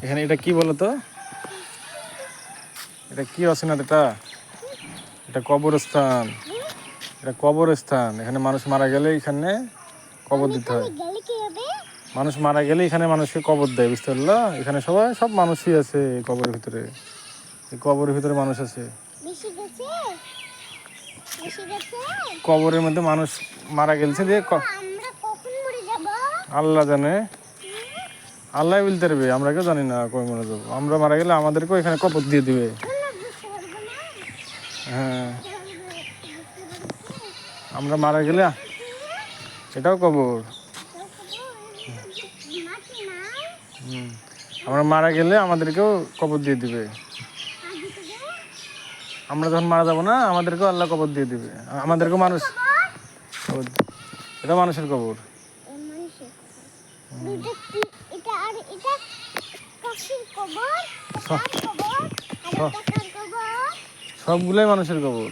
এখানে এটা কি বলতো, এটা কি আছে না, এটা কবরস্থান। এটা কবরস্থান, এখানে মানুষ মারা গেলে এখানে কবর দিতে হয়। মানুষ মারা গেলে এখানে মানুষকে কবর দেয়, বুঝতে পারলো? এখানে সব মানুষই আছে এই কবরের ভিতরে। এই কবরের ভিতরে মানুষ আছে। কবরের মধ্যে মানুষ মারা গেছে যে আল্লাহ জানে, আল্লাহ বলতে পারবে, আমরা কেউ জানি না কই মরে যাবো। আমরা মারা গেলে আমাদেরকেও এখানে কবর দিয়ে দিবে। হ্যাঁ, আমরা মারা গেলে এটাও কবর। আমরা মারা গেলে আমাদেরকেও কবর দিয়ে দিবে। আমরা যখন মারা যাবো না, আমাদেরকেও আল্লাহ কবর দিয়ে দিবে, আমাদেরকেও মানুষ। এটা মানুষের কবর। সবগুলাই মানুষের কবর।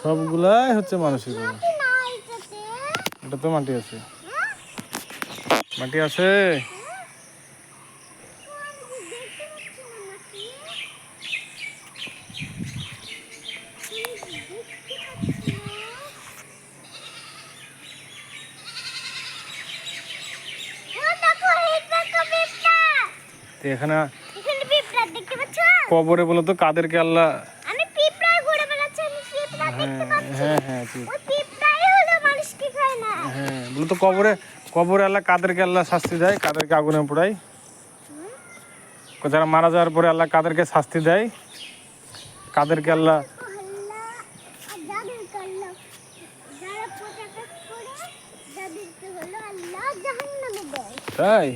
সবগুলাই হচ্ছে মানুষের কবর। এটা তো মাটি আছে, মাটি আছে। এখানে কবরে বলো তো কাদেরকে আল্লাহ। হ্যাঁ হ্যাঁ হ্যাঁ, বলো তো কবরে আল্লাহ কাদেরকে আল্লাহ শাস্তি দেয়, কাদেরকে আগুনে পোড়ায়? যারা মারা যাওয়ার পরে আল্লাহ কাদেরকে শাস্তি দেয়, কাদেরকে আল্লাহ? তাই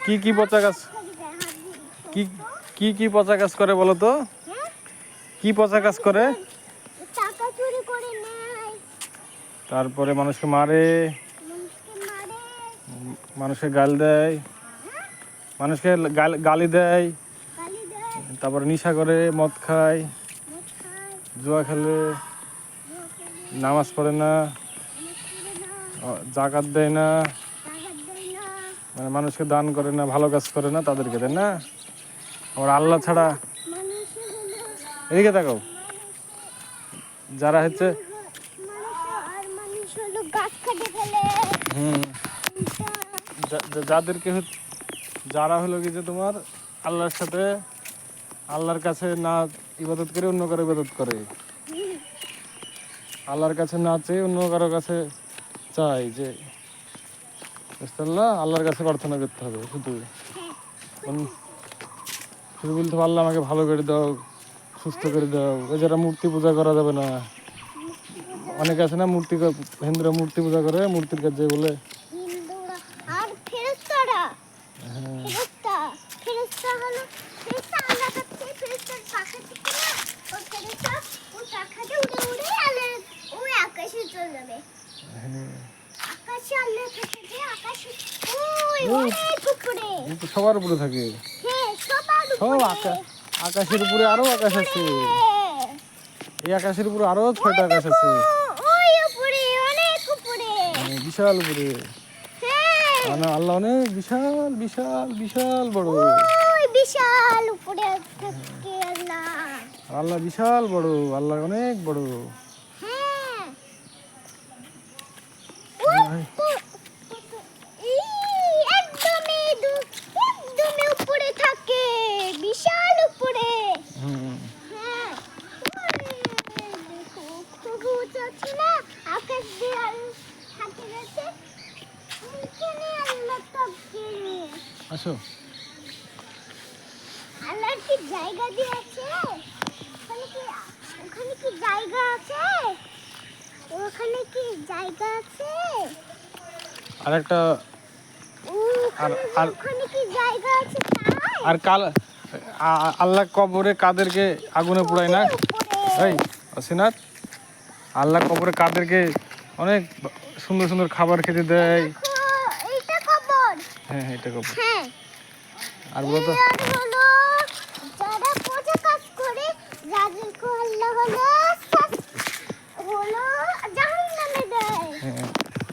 কি কি পচা গাছ, কি পচা কাজ করে বলো তো? কি পচা কাজ করে? তারপরে মানুষকে মারে, মানুষকে গাল দেয়, মানুষকে গালি দেয়, তারপরে নেশা করে, মদ খায়, জুয়া খেলে, নামাজ পড়ে না, জাকাত দেয় না, মানে মানুষকে দান করে না, ভালো কাজ করে না, তাদেরকে দেয় না। আবার আল্লাহ ছাড়া, এদিকে তাকাও, যারা হচ্ছে যাদেরকে যারা হলো কি যে তোমার আল্লাহর সাথে, আল্লাহর কাছে না ইবাদত করে অন্য কারো ইবাদত করে, আল্লাহর কাছে না চেয়ে অন্য কারো কাছে চাই, যে আল্লাহর কাছে প্রার্থনা করতে হবে। শুধু বলতে হবে আল্লাহ আমাকে ভালো করে দাও, সুস্থ করে দাও। ওই যারা মূর্তি পূজা করা যাবে না, অনেকে আছে না হিন্দুরা মূর্তি পূজা করে, মূর্তির কাছে বলে সবার উপরে থাকে। সব আকাশের উপরে আরো আকাশ আছে, এই আকাশের উপরে আরো 6টা আকাশ আছে, বিশাল উপরে। মানে আল্লাহ অনেক বিশাল বিশাল বিশাল বড়, বিশাল উপরে আল্লাহ বিশাল বড়, আল্লাহ অনেক বড়। আসো, আল্লাহর কি জায়গা দিয়েছে? ওখানে কি জায়গা আছে? ওখানে কি জায়গা আছে? আরেকটা ওখানে কি জায়গা আছে? আর আল্লাহ কবরে কাদেরকে আগুনে পোড়ায় না? এই অসিনাথ, আল্লাহ কবরে কাদেরকে অনেক সুন্দর সুন্দর খাবার খেতে দেয়। হ্যাঁ হ্যাঁ, এটা কবর। আর বলো তো, যারা পচা কাজ করে, যাদেরকে আল্লাহ হলো জাহান্নামে দেয়।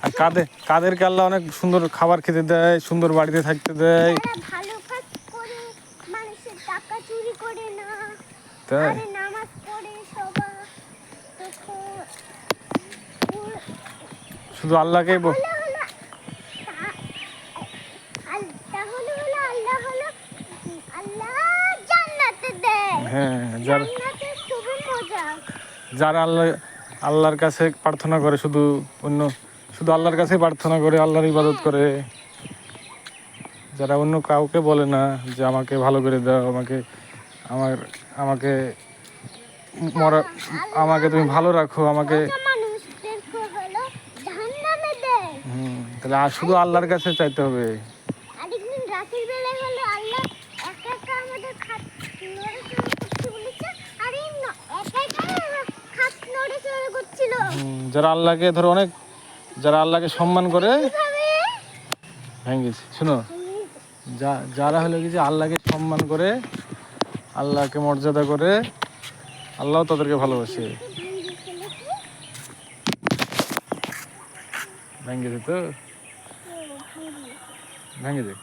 আর কাদেরকে আল্লাহ অনেক সুন্দর খাবার খেতে দেয়, সুন্দর বাড়িতে থাকতে দেয়। যারা ভালো কাজ করে, মানুষের টাকা চুরি করে না, তাই আরে নামাজ পড়ে সবাই, শুধু আল্লাহকেই আল্লাহ জান্নাতে দেয়। হ্যাঁ, জান্নাতে খুবই মজা। যারা আল্লাহর কাছে প্রার্থনা করে, শুধু আল্লাহর কাছে প্রার্থনা করে, আল্লাহর ইবাদত করে, যারা অন্য কাউকে বলে না যে আমাকে ভালো করে দাও, আমাকে আমাকে তুমি ভালো রাখো, আমাকে, মানুষদেরকে হলো জাহান্নামে দেয়। তাহলে শুধু আল্লাহর কাছে চাইতে হবে। আরেকদিন রাতের বেলায় হলো আল্লাহ একা একা আমাদের খাট নড়াচড়া করতে বলেছে, আর এই একা একা খাট নড়াচড়া করছিল। যারা আল্লাহকে ধরো যারা আল্লাহকে সম্মান করে, ভেঙেছি শুনো, যারা হলো কি যে আল্লাহকে সম্মান করে, আল্লাহকে মর্যাদা করে, আল্লাহ তাদেরকে ভালোবাসে। ভেঙেছে তো, ভেঙেছে।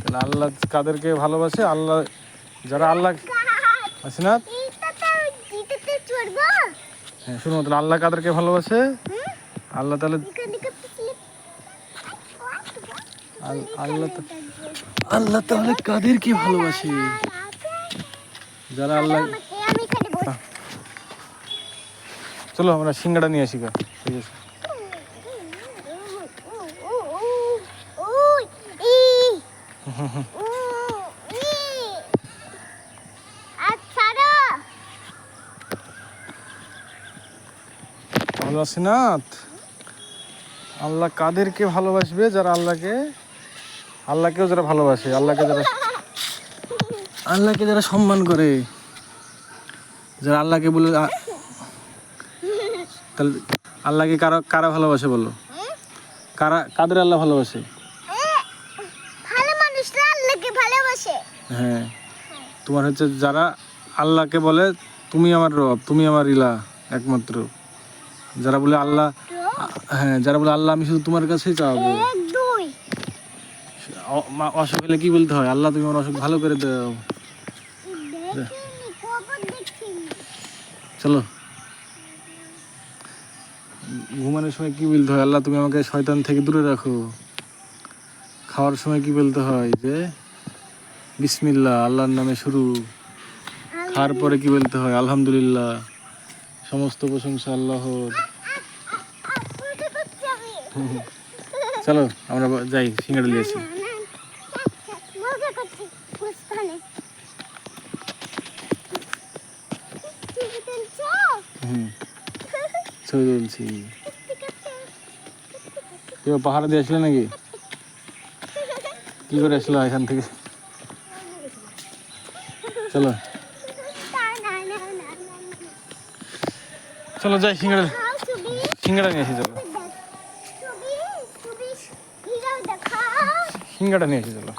তাহলে আল্লাহ কাদেরকে ভালোবাসে? আল্লাহ, যারা আল্লাহ আছে না, হ্যাঁ শুনো, তাহলে আল্লাহ কাদেরকে ভালোবাসে? আল্লাহ তাহলে আল্লাহ তাহলে কাদেরকে ভালোবাসে? যারা আল্লাহ, চলো আমরা সিঙ্গাড়া নিয়ে আসি। ঠিক আছে, ভালো আছি না? আল্লাহ কাদেরকে ভালোবাসবে? যারা আল্লাহকেও যারা ভালোবাসে, আল্লাহকে যারা সম্মান করে, যারা আল্লাহকে বলে, তাহলে আল্লাহকে কারা ভালোবাসে বলো? কাদের আল্লাহ ভালোবাসে? ভালো মানুষরা আল্লাহকে ভালোবাসে। হ্যাঁ, তোমার হচ্ছে যারা আল্লাহকে বলে তুমি আমার রব, তুমি আমার ইলা একমাত্র, যারা বলে আল্লাহ, হ্যাঁ, যারা বলে আল্লাহ আমি শুধু তোমার কাছেই চাওয়াবো। অসুখ হলে কি বলতে হয়? আল্লাহ তুমি আমার অসুখ ভালো করে দাও। চলো, ঘুমানোর সময় কি বলতে হয়? আল্লাহ তুমি আমাকে শয়তান থেকে দূরে রাখো। খাওয়ার সময় কি বলতে হয়? যে বিসমিল্লাহ, আল্লাহর নামে শুরু। খাওয়ার পরে কি বলতে হয়? আলহামদুলিল্লাহ, সমস্ত প্রশংসা আল্লাহর। চলো আমরা যাই, সিঙ্গাড়া নিয়ে আসি। ছবি তুলছি। কেউ পাহাড়ে দিয়ে আসলে নাকি? কি করে আসলো এখান থেকে? চলো চলো যাই, সিঙ্গাড়া নিয়ে আসি। চলো সিঙ্গাড়া নিয়ে আসি, চলো।